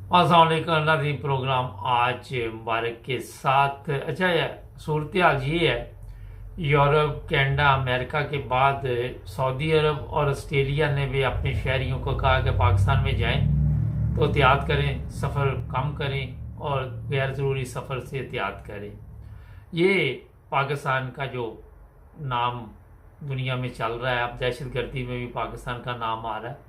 अस्सलाम वालेकुम नाज़रीन। प्रोग्राम आज मुबारक के साथ अच्छा है। सूरत ये है, यूरोप, कनाडा, अमेरिका के बाद सऊदी अरब और ऑस्ट्रेलिया ने भी अपने शहरियों को कहा कि पाकिस्तान में जाएं तो एहतियात करें, सफ़र कम करें और गैर ज़रूरी सफ़र से एहतियात करें। ये पाकिस्तान का जो नाम दुनिया में चल रहा है, अब दहशत गर्दी में भी पाकिस्तान का नाम आ रहा है,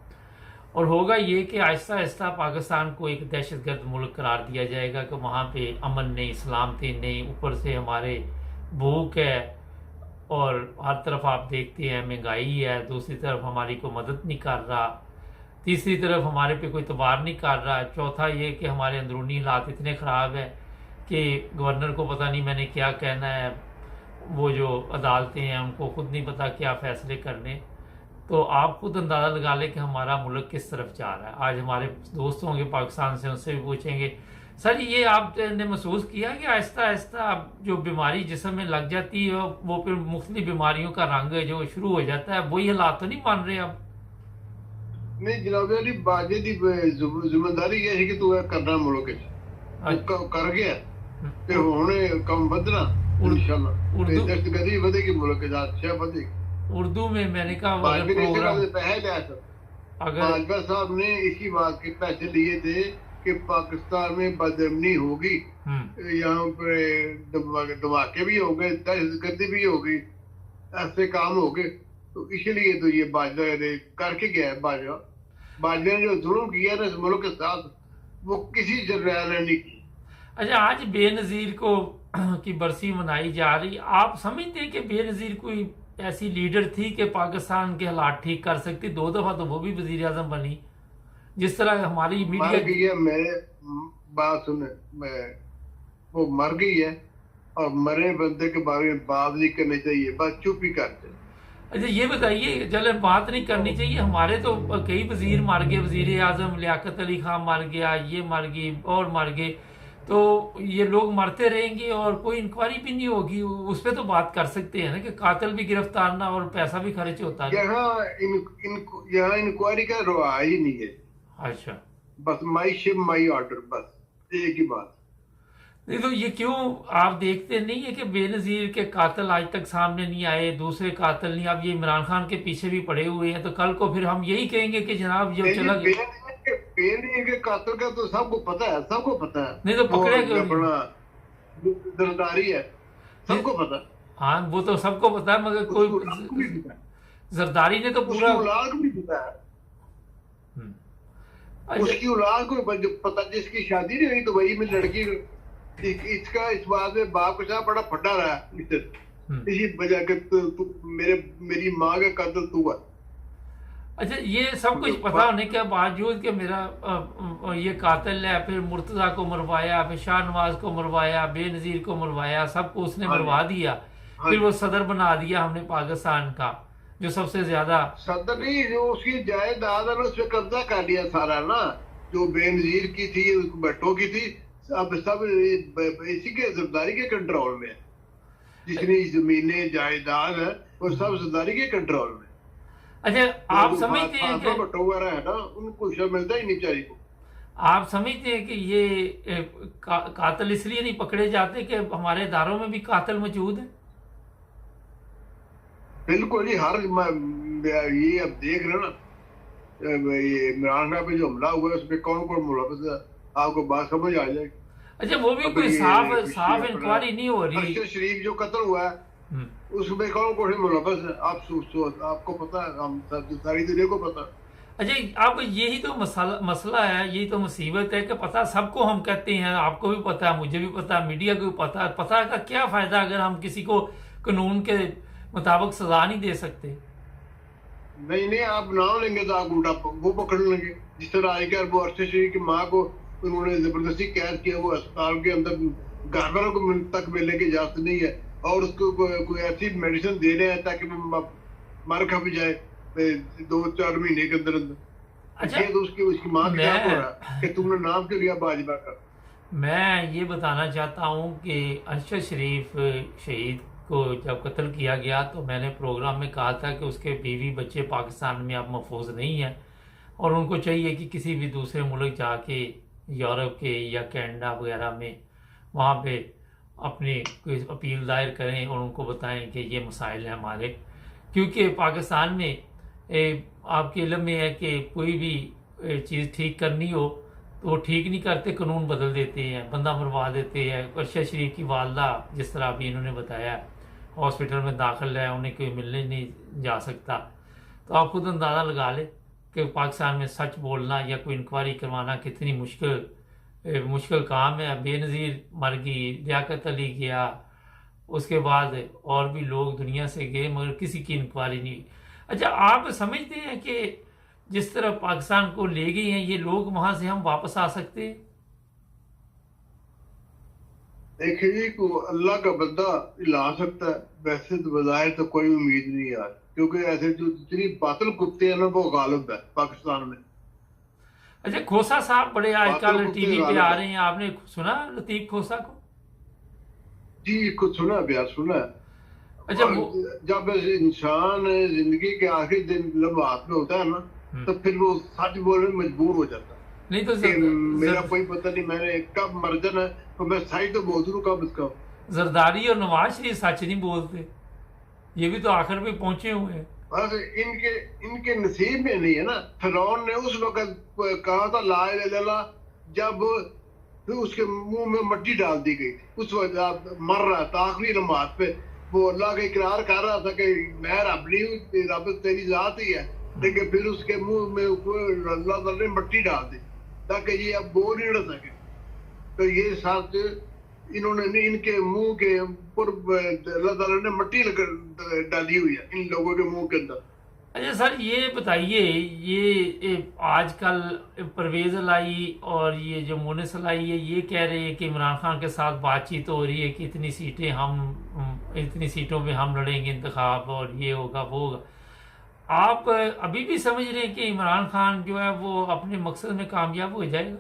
और होगा ये कि आहिस्ता आहिस्ता पाकिस्तान को एक दहशतगर्द मुल्क करार दिया जाएगा कि वहाँ पे अमन नहीं, सलामती नहीं, ऊपर से हमारे भूख है और हर तरफ आप देखते हैं महंगाई है, दूसरी तरफ हमारी कोई मदद नहीं कर रहा, तीसरी तरफ हमारे पे कोई तबार नहीं कर रहा, चौथा ये कि हमारे अंदरूनी हालात इतने ख़राब हैं कि गवर्नर को पता नहीं मैंने क्या कहना है, वो जो अदालतें हैं उनको खुद नहीं पता क्या फ़ैसले करने। तो आप खुद अंदाज़ा लगा लें कि हमारा मुल्क किस तरफ जा रहा है। आज हमारे दोस्त होंगे पाकिस्तान से, उनसे भी पूछेंगे, सर ये आपने महसूस किया कि आहिस्ता आहिस्ता जो बीमारी जिस्म में लग जाती है वो फिर मुख्तलिफ बीमारियों का रंग जो शुरू हो जाता है, वही हालात तो नहीं मान रहे अब? नहीं जनाब जी, बाजे दी जिम्मेदारी ये है कि तू करना मुल्क तू कर गया ते हुणे कम बदना इंशाल्लाह ते उर्दू दहशतगर्दी बढ़ेगी मुल्क के साथ अच्छा बढ़ेगी। उर्दू में मैंने कहा अगर भाजपा ने इसी प्रोग्राम बात से पैसे लिया था। अगर भाजपा साहब ने इसी बात के पैसे लिए थे कि पाकिस्तान में बदअमनी होगी, यहाँ पे धमाके भी हो गए, दहशतगर्दी भी होगी, ऐसे काम हो गए, तो इसलिए तो ये बाजवा ने करके गया है। बाजवा ने जो जुल्म किया ना इस मुल्क के साथ, वो किसी जर्नैल ने नहीं की। अच्छा, आज बेनज़ीर को की बरसी मनाई जा रही, आप समझते हैं कि बेनज़ीर कोई ऐसी लीडर थी कि पाकिस्तान के हालात ठीक कर सकती? 2 दफ़ा तो वो भी वज़ीर आज़म बनी। जिस तरह हमारी मर मीडिया गई है, मेरे बात सुने, वो मर गई है और मरे बंदे के बारे में बात नहीं करनी चाहिए, बस चुप ही करते। अच्छा ये बताइए, चलो बात नहीं करनी चाहिए, हमारे तो कई वजीर मर गए, वजीर आजम लियाकत अली खान मर गया, ये मर गई और मर गए, तो ये लोग मरते रहेंगे और कोई इंक्वायरी भी नहीं होगी? उस पर तो बात कर सकते हैं ना कि कातिल भी गिरफ्तार ना और पैसा भी खर्च होता है। यहाँ इंक्वायरी का रवा ही नहीं है। अच्छा, बस माई शिप माई ऑर्डर, बस एक ही बात। नहीं तो ये क्यों आप देखते नहीं है कि बेनजीर के कातिल आज तक सामने नहीं आए, दूसरे कातिल नहीं, अब ये इमरान खान के पीछे भी पड़े हुए हैं, तो कल को फिर हम यही कहेंगे कि जनाब ये चला गया। बेनजीर के कातिल का तो सबको पता है, सबको पता है। नहीं तो पकड़े क्यों नहीं? अपना जरदारी है, सबको पता है। हाँ वो तो सबको पता है, मगर कोई जरदारी ने तो पूरा औलाद को भी पता है, उसकी औलाद को पता, जिसकी शादी नहीं हुई तो वही में लड़की इसका इस बात में बाप के साथ बड़ा फटा रहा है इसी वजह के मेरी माँ का कत्ल तू है। अच्छा, ये सब कुछ पता होने के बावजूद कि मेरा ये कातिल है, फिर मुर्तज़ा को मरवाया, फिर शाहनवाज को मरवाया, बेनज़ीर को मरवाया, सबको उसने मरवा दिया, फिर वो सदर बना दिया हमने पाकिस्तान का, जो सबसे ज्यादा सदर नहीं, जो उसकी जायदाद उस पर कब्जा कर लिया सारा ना, जो बेनज़ीर की थी, भट्टो की थी, अब सब इसी के जरदारी के कंट्रोल में है। जितनी जमीनें जायदाद है वो सब जरदारी के कंट्रोल में। अच्छा, आप समझते हैं कि भट्टो वगैरह है ना, उनको कुछ मिलता ही नहीं बेचारी को। आप समझते हैं कि ये कातिल इसलिए नहीं पकड़े जाते कि हमारे इदारों में भी कातिल मौजूद है? बिल्कुल ही, हर ये अब देख रहे ना, ये इमरान खान पे जो हमला हुआ है उसमें कौन कौन मुलव्वस है, आपको बात समझ आ जाएगी। अच्छा, वो भी कोई साफ इंक्वायरी नहीं हो रही। अरशद शरीफ जो कत्ल हुआ है उसमें कौन कौन से मुलव्वस है, आपको पता है, हम सारी दुनिया को पता है। अच्छा, आपको यही तो मसला है, यही तो मुसीबत है कि पता सबको हम कहते हैं, आपको भी पता है, मुझे भी पता है, मीडिया को भी पता है, पता का क्या फायदा अगर हम किसी को कानून के मुताबिक सजा नहीं दे सकते? नहीं, आप नाम लेंगे तो आप उल्टा वो पकड़ लेंगे। जिस तरह आजकल वो अरशद शरीफ की माँ को उन्होंने जबरदस्ती कैद किया, वो अस्पताल के अंदर घरवालों को तक मिलने की इजाजत नहीं है, और उसको कोई ऐसी मेडिसिन दे रहे हैं ताकि वो मर खप जाए 2-4 महीने के अंदर अंदर। अच्छा, तो उसकी माँ क्या हो रहा कि तुमने नाम क्यों लिया बाजवा का? मैं ये बताना चाहता हूँ कि अरशद शरीफ शहीद को जब कत्ल किया गया तो मैंने प्रोग्राम में कहा था कि उसके बीवी बच्चे पाकिस्तान में अब महफूज नहीं हैं और उनको चाहिए कि किसी भी दूसरे मुल्क जाके यूरोप के या कनाडा वगैरह में, वहाँ पे अपनी कोई अपील दायर करें और उनको बताएं कि ये मसाइल हैं हमारे। क्योंकि पाकिस्तान में आपके इल्म में है कि कोई भी चीज़ ठीक करनी हो तो वो ठीक नहीं करते, कानून बदल देते हैं, बंदा मरवा देते हैं। अरशद शरीफ की वालदा जिस तरह अभी इन्होंने बताया हॉस्पिटल में दाखिल है, उन्हें कोई मिलने नहीं जा सकता। तो आप खुद अंदाज़ा लगा लें कि पाकिस्तान में सच बोलना या कोई इंक्वायरी करवाना कितनी मुश्किल काम है। बेनज़ीर मर गई, लियाकत अली गया, उसके बाद और भी लोग दुनिया से गए, मगर किसी की इंक्वायरी नहीं। अच्छा, आप समझते हैं कि जिस तरह पाकिस्तान को ले गए हैं ये लोग, वहां से हम वापस आ सकते हैं? देखिए जी, को अल्लाह का बंदा ला सकता है, वैसे तो बज़ाहिर तो कोई उम्मीद नहीं यार, क्योंकि ऐसे जो जितनी बातिल कुत्ते हैं ना वो गालिब है पाकिस्तान में। अच्छा, खोसा साहब बड़े आजकल बातिल कुत्ते टीवी पे गालिब आ है। रहे हैं, आपने सुना लतीफ खोसा को? जी, कुछ सुना भैया, सुना है। अच्छा, और वो जब इंसान जिंदगी के आखिरी दिन लम्हात में होता है ना, तो फिर वो सच बोलने में मजबूर हो जाता है नहीं तो कि मेरा कोई पता नहीं, मैंने कब मर जाना है, तो मैं सही तो बोल दूं कब इसका। जरदारी और नवाज शरीफ सच नहीं बोलते, ये भी तो आखिर पे पहुंचे हुए हैं। बस इनके नसीब में नहीं है ना। फिरौन ने उस वक्त कहा था ला इलाहा इल्लल्लाह, जब फिर उसके मुंह में मट्टी डाल दी गई थी। उस वक्त मर रहा था आखिरी लम्हात पे, वो अल्लाह का इकरार कर रहा था कि मैं रब नहीं हूँ, रब तेरी जात ही है, लेकिन फिर उसके मुंह में अल्लाह ताला ने मट्टी डाल दी ताकि ये अब बोल नहीं उड़ सके। तो ये सच इन्होंने इनके मुंह के ऊपर अल्लाह ताला ने मट्टी डाली हुई है इन लोगों के मुंह के अंदर। अच्छा सर, ये बताइए, ये आजकल परवेज लाई और ये जो मोनिस लाई है, ये कह रहे हैं कि इमरान खान के साथ बातचीत हो रही है कि इतनी सीटों पे हम लड़ेंगे इंतखाब और ये होगा वो होगा। आप अभी भी समझ रहे हैं कि इमरान खान जो है वो अपने मकसद में कामयाब हो जाएगा?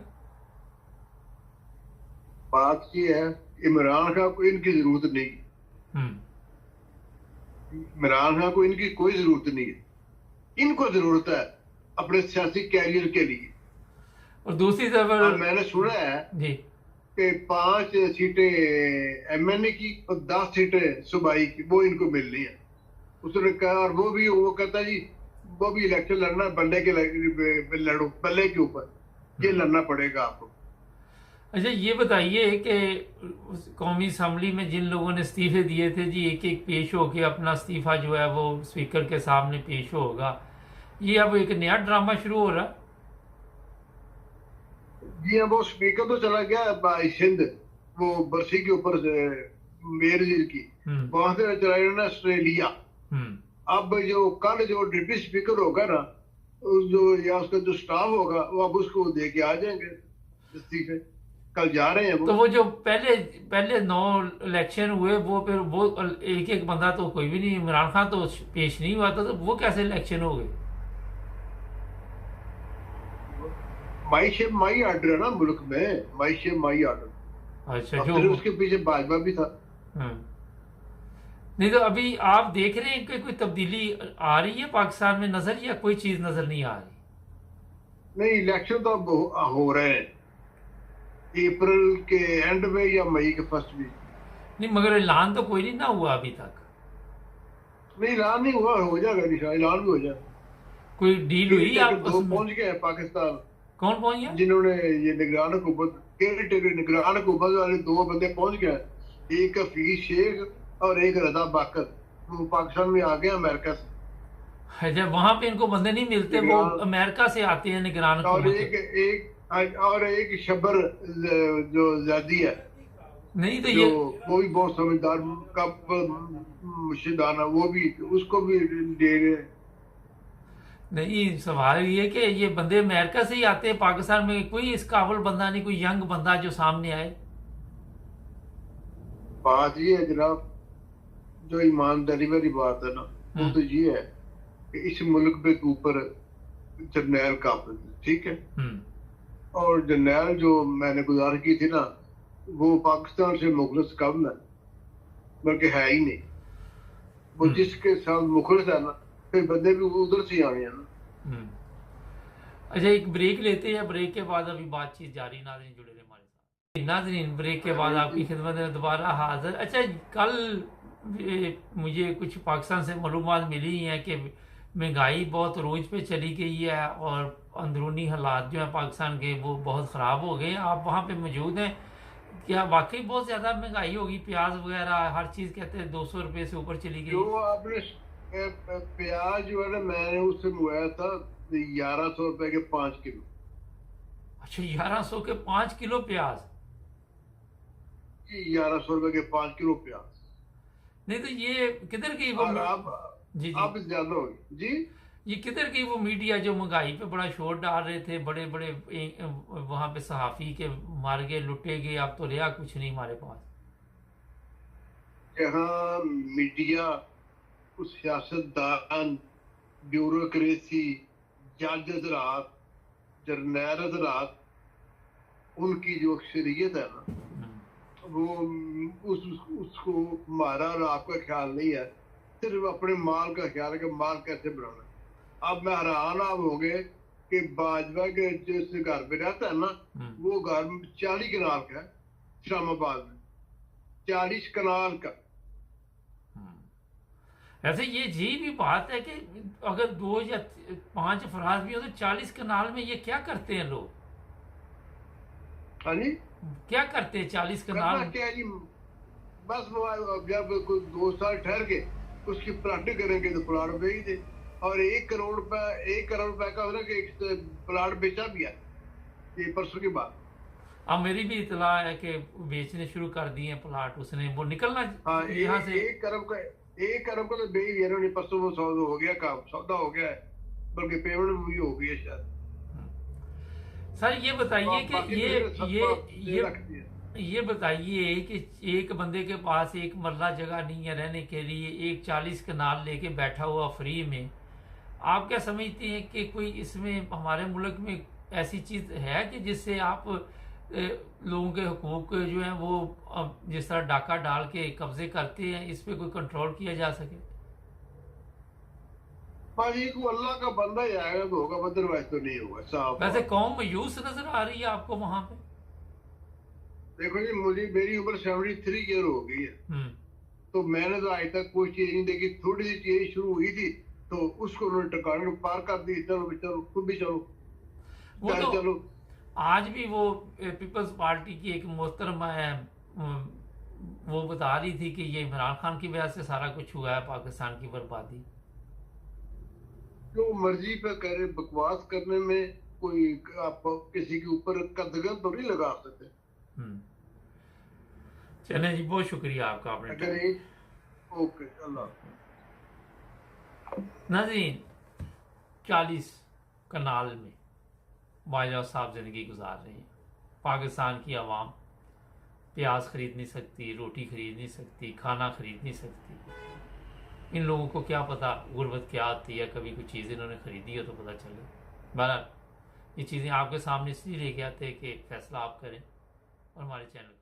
बात ये है, इमरान खान को इनकी जरूरत नहीं, इमरान खान को इनकी कोई जरूरत नहीं है, इनको जरूरत है अपने सियासी कैरियर के लिए। और दूसरी तरफ मैंने सुना है जी कि 5 सीटें एमएनए की और 10 सीटें सूबाई की वो इनको मिल रही है। उसने कहा, और वो कहता जी वो भी इलेक्शन लड़ना बल्ले के लड़ो, बल्ले के ऊपर ये लड़ना पड़ेगा आपको। अच्छा, ये बताइए कि कौमी असम्बली में जिन लोगों ने इस्तीफे दिए थे जी, एक एक पेश होके अपना इस्तीफा जो है वो स्पीकर के सामने पेश होगा, ये अब एक नया ड्रामा शुरू हो रहा है? जी हाँ, वो स्पीकर तो चला गया सिंध, वो बरसी के ऊपर मेयर की, वहां से चला गया ना ऑस्ट्रेलिया। अब जो कल जो डिप्टी स्पीकर होगा ना, जो या उसका जो स्टाफ होगा वो अब उसको दे के आ जाएंगे इस्तीफे, कल जा रहे हैं वो। तो वो जो पहले 9 इलेक्शन हुए, वो फिर वो एक बंदा तो कोई भी नहीं, इमरान खान तो पेश नहीं हुआ था, तो वो कैसे इलेक्शन हो गए? माई आर्डर है ना मुल्क में, माई आर्डर। अच्छा, फिर उसके पीछे भाजपा भी था। नहीं तो अभी आप देख रहे हैं कि कोई तब्दीली आ रही है पाकिस्तान में नजर, या कोई चीज नजर नहीं आ रही? नहीं, इलेक्शन तो अब हो रहे हैं अप्रैल के एंड में या मई के फर्स्ट वीक। नहीं, मगर ऐलान तो कोई नहीं ना हुआ अभी तक। नहीं, ऐलान नहीं हुआ, हो जाएगा निशा, ऐलान भी हो जाएगा। कोई डील हुई आपस में? पहुंच गए हैं पाकिस्तान। कौन पहुंच गया? जिन्होंने ये निगरान हुकूमत वाले 2 बंदे पहुंच गए, एक हफीज शेख और एक रजा बाकर, वो पाकिस्तान में आ गए अमेरिका से। जब वहां पे इनको बंदे नहीं मिलते, वो अमेरिका से आते हैं निगरान हुकूमत। और एक शबर जो जादी है, नहीं तो जो ये वो भी बहुत समझदार का मुर्शिदाना, वो भी उसको भी दे रहे। नहीं, सवाल ये कि ये बंदे अमेरिका से ही आते हैं पाकिस्तान में, कोई इस काबल बंदा नहीं, कोई यंग बंदा जो सामने आए? बात ये है जनाब, जो ईमानदारी वाली बात है ना, वो तो ये है कि इस मुल्क के ऊपर जर्नैल काबिज, ठीक है, और जर्नैल जो मैंने गुजारिश की थी ना, वो पाकिस्तान से मुखलिस कम है, बल्कि है ही नहीं। वो जिसके साथ मुखलिस है ना, फिर बंदे भी उधर से आए हैं ना। अच्छा एक ब्रेक लेते हैं, ब्रेक के बाद अभी बातचीत जारी। नाज़रीन जुड़े रहे हमारे साथ। नाज़रीन ब्रेक के बाद आपकी खिदमत में दोबारा हाजिर। अच्छा कल मुझे कुछ पाकिस्तान से मालूमात मिली हैं कि महंगाई बहुत रोज पे चली गई है और अंदरूनी हालात जो है पाकिस्तान के वो बहुत ख़राब हो गए। आप वहाँ पे मौजूद हैं, क्या वाकई बहुत ज़्यादा महंगाई होगी? प्याज वगैरह हर चीज़ कहते हैं 200 रुपये से ऊपर चली गई। जो आपने प्याज जो है ना, मैंने उससे मंगाया था 1100 रुपए के 5 किलो। अच्छा 1100 के 5 किलो प्याज? 1100 रुपए के 5 किलो प्याज। नहीं तो ये किधर की वो जी आप ज्यादा होगी जी। ये किधर की वो मीडिया जो महंगाई पे बड़ा शोर डाल रहे थे, बड़े बड़े वहां पे सहाफी के मार गए, लुटे गए, अब तो रहा कुछ नहीं हमारे पास। जहाँ मीडिया, उस सियासतदान, ब्यूरोक्रेसी, जज हजरात, जर्नैल हजरात, उनकी जो अक्सरियत है ना, वो उसको हमारा और आपका ख्याल नहीं है, सिर्फ अपने माल का ख्याल है कि माल कैसे बनाना। अब मैं हैरान आप हो गए कि बाजवा के जिस घर पे रहता है ना, वो घर 40 कनाल का है, इस्लामाबाद में 40 कनाल का। ऐसे ये जी भी बात है कि अगर 2 या 5 अफराद भी हो तो 40 कनाल में ये क्या करते हैं लोग? हाँ जी, क्या करते हैं 40 कनाल? क्या जी, बस जब 2 साल ठहर के उसकी प्लाट करेंगे तो प्लाट बेच दे। और 1 करोड़ रुपए का होना कि प्लाट बेचा भी है, ये परसों की बात। अब मेरी भी इतला है कि बेचने शुरू कर दिए प्लाट, उसने वो निकलना। हाँ, यहाँ से 1 करोड़ का तो बेच दिया उन्होंने, परसों वो सौदा हो गया, काम सौदा हो गया है, बल्कि पेमेंट भी हो गई है शायद। सर ये बताइए कि ये बताइए कि एक बंदे के पास एक मरला जगह नहीं है रहने के लिए, एक 40 कनाल लेके बैठा हुआ फ्री में, आप क्या समझते हैं कि कोई इसमें हमारे मुल्क में ऐसी चीज है कि जिससे आप लोगों के हुकूक जो हैं वो जिस तरह डाका डाल के कब्जे करते हैं, इस पे कोई कंट्रोल किया जा सके? को अल्लाह का बंदा ही आएगा तो होगा, अदरवाइज तो नहीं होगा साहब। वैसे कौम मायूस नजर आ रही है आपको वहां पे? देखो जी, मेरी उम्र 73 ईयर हो गई है, तो मैंने तो आज तक कोई चीज नहीं देखी। थोड़ी सी चीज शुरू हुई थी तो उसको उन्होंने टकाने को पार कर दी, चलो चलो तुम भी चलो, वो तो चलो। आज भी वो पीपल्स पार्टी की एक मोहतरमा है, वो बता रही थी कि ये इमरान खान की वजह से सारा कुछ हुआ है, पाकिस्तान की बर्बादी। जो मर्जी पे करे, बकवास करने में कोई आप किसी के ऊपर कदगन तो नहीं लगा सकते। चले जी, बहुत शुक्रिया आपका। आपने ओके, अल्लाह। नाज़रीन 40 कनाल में बाजवा साहब जिंदगी गुजार रहे हैं। पाकिस्तान की आवाम प्याज खरीद नहीं सकती, रोटी खरीद नहीं सकती, खाना खरीद नहीं सकती। इन लोगों को क्या पता गुर्बत क्या आती है, कभी कोई चीज़ इन्होंने खरीदी हो तो पता चले। बहरहाल ये चीज़ें आपके सामने इसलिए लेके आते हैं कि फैसला आप करें और हमारे चैनल